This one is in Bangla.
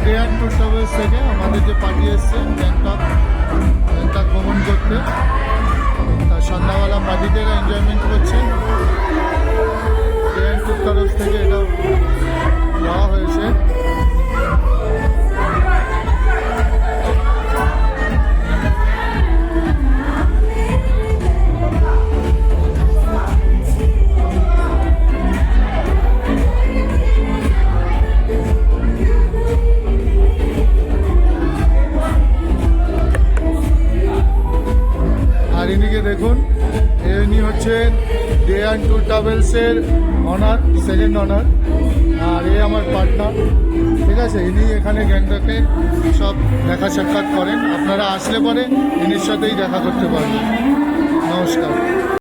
ডে অ্যান্ড ট্যুর ট্রাভেলস থেকে আমাদের যে পার্টি এসছে ব্যাংকক ভ্রমণ করতে। তার সন্ধ্যাবেলা পার্টিতে এনজয়মেন্ট করছে। ডে অ্যান্ড ট্যুর ট্রাভেলস থেকে এটা দেওয়া হয়েছে। আর ইনিকে দেখুন, ইনি হচ্ছেন ডে অ্যান্ড ট্যুর ট্রাভেলসের অনার, সেকেন্ড অনার। আর এ আমার পার্টনার, ঠিক আছে। ইনি এখানে গ্যাংটকে সব দেখা সাক্ষাৎ করেন। আপনারা আসলে পরে ইনির সাথেই দেখা করতে পারবেন। নমস্কার।